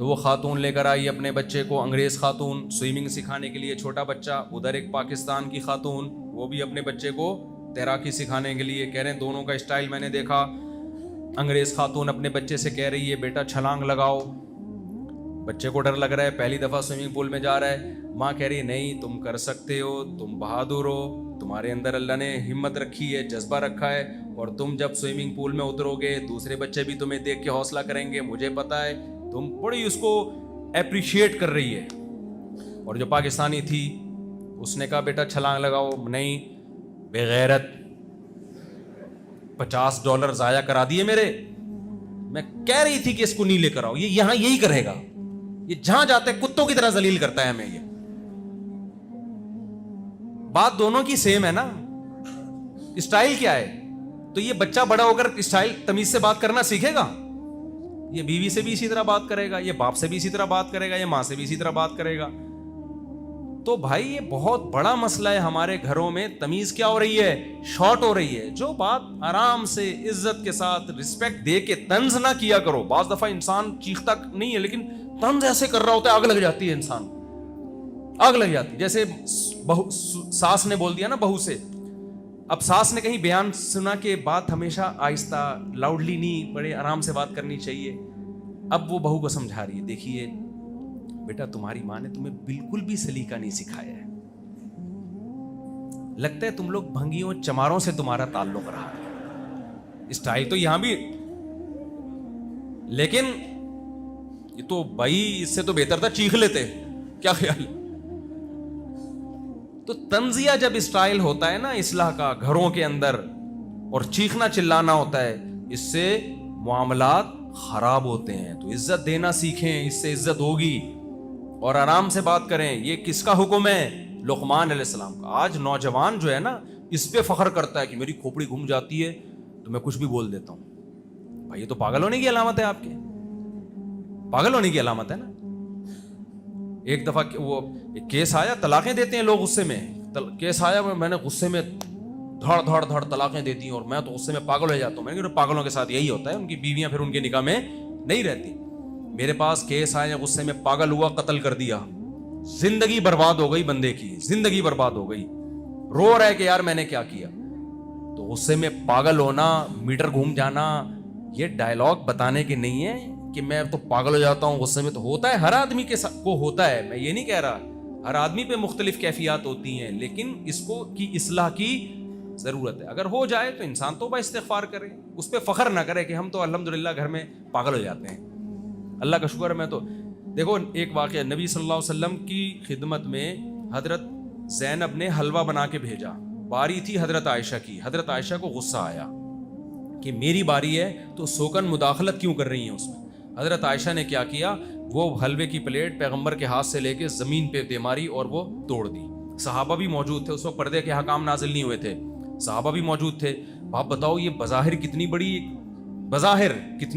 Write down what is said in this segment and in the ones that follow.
تو وہ خاتون لے کر آئی اپنے بچے کو, انگریز خاتون, سوئمنگ سکھانے کے لیے چھوٹا بچہ. ادھر ایک پاکستان کی خاتون, وہ بھی اپنے بچے کو تیراکی سکھانے کے لیے. کہہ رہے ہیں دونوں کا اسٹائل میں نے دیکھا. انگریز خاتون اپنے بچے سے کہہ رہی ہے بیٹا چھلانگ لگاؤ. بچے کو ڈر لگ رہا ہے, پہلی دفعہ سوئمنگ پول میں جا رہا ہے. ماں کہہ رہی ہے نہیں تم کر سکتے ہو, تم بہادر ہو, تمہارے اندر اللہ نے ہمت رکھی ہے, جذبہ رکھا ہے, اور تم جب سوئمنگ پول میں اترو گے دوسرے بچے بھی تمہیں دیکھ کے حوصلہ کریں گے, مجھے پتا ہے. تم بڑی اس کو اپریشیٹ کر رہی ہے. اور جو پاکستانی تھی اس نے کہا بیٹا چھلانگ لگاؤ. نہیں, بے غیرت, $50 ضائع کرا دیے میرے. میں کہہ رہی تھی کہ اس کو نہیں لے کر آؤ, یہ یہاں یہی کرے گا, یہ جہاں جاتے کتوں کی طرح ذلیل کرتا ہے ہمیں. یہ بات دونوں کی سیم ہے نا, اسٹائل کیا ہے. تو یہ بچہ بڑا ہو کر اسٹائل تمیز سے بات کرنا سیکھے گا. یہ بیوی سے بھی اسی طرح بات کرے گا, یہ باپ سے بھی اسی طرح بات کرے گا, یہ ماں سے بھی اسی طرح بات کرے گا. تو بھائی یہ بہت بڑا مسئلہ ہے ہمارے گھروں میں. تمیز کیا ہو رہی ہے, شارٹ ہو رہی ہے. جو بات آرام سے عزت کے ساتھ رسپیکٹ دے کے طنز نہ کیا کرو. بعض دفعہ انسان چیختا نہیں ہے لیکن طنز ایسے کر رہا ہوتا ہے, آگ لگ جاتی ہے, انسان آگ لگ جاتی. جیسے ساس نے بول دیا نا بہو سے. اب ساس نے کہیں بیان سنا کہ بات ہمیشہ آہستہ لاؤڈلی نہیں, بڑے آرام سے بات کرنی چاہیے. اب وہ بہو کو سمجھا رہی ہے دیکھیے بیٹا تمہاری ماں نے تمہیں بالکل بھی سلیقہ نہیں سکھایا ہے, لگتا ہے تم لوگ بھنگیوں چماروں سے تمہارا تعلق رہا ہے. اسٹائل تو یہاں بھی, لیکن یہ تو بھائی اس سے تو بہتر تھا چیخ لیتے. کیا خیال ہے؟ تو تنزیہ جب اسٹائل ہوتا ہے نا اصلاح کا گھروں کے اندر, اور چیخنا چلانا ہوتا ہے, اس سے معاملات خراب ہوتے ہیں. تو عزت دینا سیکھیں, اس سے عزت ہوگی. اور آرام سے بات کریں. یہ کس کا حکم ہے؟ لقمان علیہ السلام کا. آج نوجوان جو ہے نا اس پہ فخر کرتا ہے کہ میری کھوپڑی گھوم جاتی ہے تو میں کچھ بھی بول دیتا ہوں. بھائی یہ تو پاگل ہونے کی علامت ہے, آپ کے پاگل ہونے کی علامت ہے نا. ایک دفعہ وہ کیس آیا, طلاقیں دیتے ہیں لوگ غصے میں. کیس آیا, میں نے غصے میں دھڑ دھڑ دھڑ طلاقیں دے دی, اور میں تو غصے میں پاگل ہو جاتا ہوں. میں نے کہا پاگلوں کے ساتھ یہی ہوتا ہے, ان کی بیویاں پھر ان کے نکاح میں نہیں رہتی. میرے پاس کیس آیا, غصے میں پاگل ہوا, قتل کر دیا. زندگی برباد ہو گئی بندے کی, زندگی برباد ہو گئی. رو رہا ہے کہ یار میں نے کیا کیا. تو غصے میں پاگل ہونا, میٹر گھوم جانا, یہ ڈائلاگ بتانے کے نہیں ہے کہ میں تو پاگل ہو جاتا ہوں غصے میں. تو ہوتا ہے, ہر آدمی کے کو ہوتا ہے, میں یہ نہیں کہہ رہا. ہر آدمی پہ مختلف کیفیات ہوتی ہیں, لیکن اس کو کی اصلاح کی ضرورت ہے. اگر ہو جائے تو انسان توبہ استغفار کرے, اس پہ فخر نہ کرے کہ ہم تو الحمدللہ گھر میں پاگل ہو جاتے ہیں. اللہ کا شکر ہے. میں تو دیکھو ایک واقعہ, نبی صلی اللہ علیہ وسلم کی خدمت میں حضرت زینب نے حلوہ بنا کے بھیجا. باری تھی حضرت عائشہ کی. حضرت عائشہ کو غصہ آیا کہ میری باری ہے تو سوکن مداخلت کیوں کر رہی ہیں اس میں. حضرت عائشہ نے کیا کیا, وہ حلوے کی پلیٹ پیغمبر کے ہاتھ سے لے کے زمین پہ دے ماری اور وہ توڑ دی. صحابہ بھی موجود تھے, اس وقت پردے کے حکام نازل نہیں ہوئے تھے, صحابہ بھی موجود تھے. آپ بتاؤ یہ بظاہر کتنی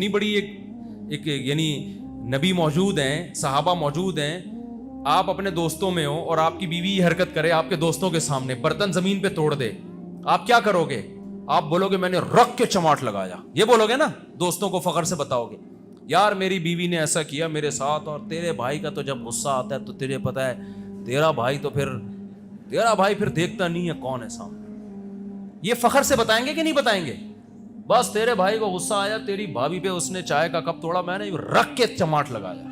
بڑی ایک یعنی نبی موجود ہیں, صحابہ موجود ہیں, آپ اپنے دوستوں میں ہو اور آپ کی بیوی یہ حرکت کرے آپ کے دوستوں کے سامنے, برتن زمین پہ توڑ دے, آپ کیا کرو گے؟ آپ بولو گے میں نے رکھ کے چماٹ لگایا, یہ بولو گے نا. دوستوں کو فخر سے بتاؤ گے یار میری بیوی نے ایسا کیا میرے ساتھ. اور تیرے بھائی کا تو جب غصہ آتا ہے تو تجھے پتا ہے تیرا بھائی پھر دیکھتا نہیں ہے کون ہے سامنے. یہ فخر سے بتائیں گے کہ نہیں بتائیں گے؟ بس تیرے بھائی کو غصہ آیا, تیری بھابھی پہ اس نے چائے کا کپ توڑا, میں نے رکھ کے چماٹ لگایا.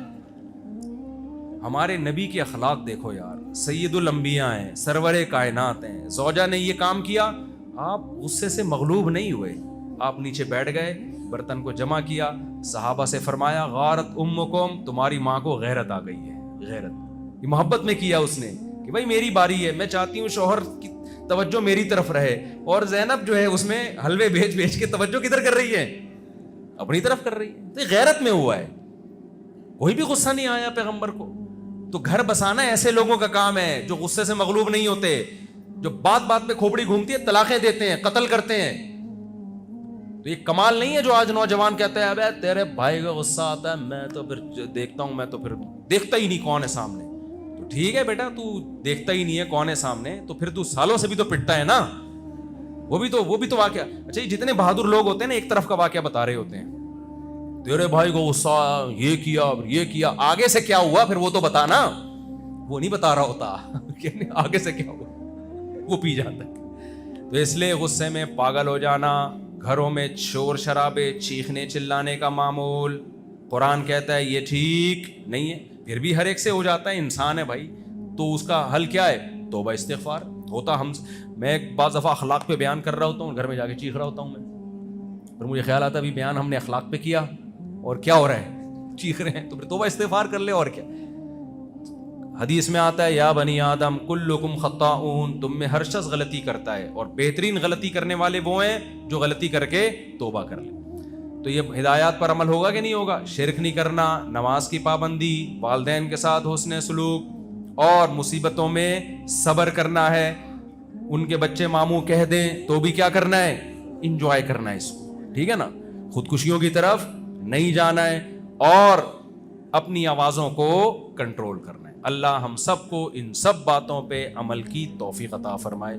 ہمارے نبی کے اخلاق دیکھو یار, سید الانبیاء ہیں, سرور کائنات ہیں. زوجہ نے یہ کام کیا, آپ غصے سے مغلوب نہیں ہوئے, آپ نیچے بیٹھ گئے, برتن کو جمع کیا, صحابہ سے فرمایا غارت امکم, تمہاری ماں کو غیرت آ گئی ہے. غیرت, یہ محبت میں کیا اس نے کہ بھائی میری باری ہے, میں چاہتی ہوں شوہر کی توجہ میری طرف رہے. اور زینب جو ہے اس میں حلوے بھیج کے توجہ کدھر کر رہی ہے؟ اپنی طرف کر رہی ہے. تو غیرت میں ہوا ہے, کوئی بھی غصہ نہیں آیا پیغمبر کو. تو گھر بسانا ایسے لوگوں کا کام ہے جو غصے سے مغلوب نہیں ہوتے, جو بات بات پہ کھوپڑی گھومتی ہے, طلاقیں دیتے ہیں, قتل کرتے ہیں. تو یہ کمال نہیں ہے جو آج نوجوان کہتے ہیں ابے تیرے بھائی کا غصہ آتا ہے میں تو پھر دیکھتا ہوں, میں تو پھر دیکھتا ہی نہیں کون ہے سامنے. تو ٹھیک ہے بیٹا, تو دیکھتا ہی نہیں ہے کون ہے سامنے, تو پھر تو سالوں سے بھی تو پٹتا ہے نا. وہ بھی تو واقعہ. اچھا یہ جتنے بہادر لوگ ہوتے ہیں نا ایک طرف کا واقعہ بتا رہے ہوتے ہیں, تیرے بھائی کو غصہ یہ کیا یہ کیا, آگے سے کیا ہوا پھر وہ تو بتانا. وہ نہیں بتا رہا ہوتا کہ آگے سے کیا ہوا, وہ پی جاتا ہے. تو اس لیے غصے میں پاگل ہو جانا, گھروں میں شور شرابے, چیخنے چلانے کا معمول, قرآن کہتا ہے یہ ٹھیک نہیں ہے. پھر بھی ہر ایک سے ہو جاتا ہے, انسان ہے بھائی. تو اس کا حل کیا ہے؟ توبہ استغفار. ہوتا میں بعض دفعہ اخلاق پہ بیان کر رہا ہوتا ہوں, گھر میں جا کے چیخ رہا ہوتا ہوں میں, پھر مجھے خیال آتا ہے ابھی بیان ہم نے اخلاق پہ کیا اور کیا ہو رہا ہے, چیخ رہے ہیں. تو پھر توبہ استغفار کر لے, اور کیا. حدیث میں آتا ہے یا بنی آدم کلکم خطاؤن, تم میں ہر شخص غلطی کرتا ہے, اور بہترین غلطی کرنے والے وہ ہیں جو غلطی کر کے توبہ کر لیں. تو یہ ہدایات پر عمل ہوگا کہ نہیں ہوگا؟ شرک نہیں کرنا, نماز کی پابندی, والدین کے ساتھ حسن سلوک, اور مصیبتوں میں صبر کرنا ہے. ان کے بچے ماموں کہہ دیں تو بھی کیا کرنا ہے؟ انجوائے کرنا ہے اس کو, ٹھیک ہے نا. خودکشیوں کی طرف نہیں جانا ہے, اور اپنی آوازوں کو کنٹرول کرنا ہے. اللہ ہم سب کو ان سب باتوں پہ عمل کی توفیق عطا فرمائے.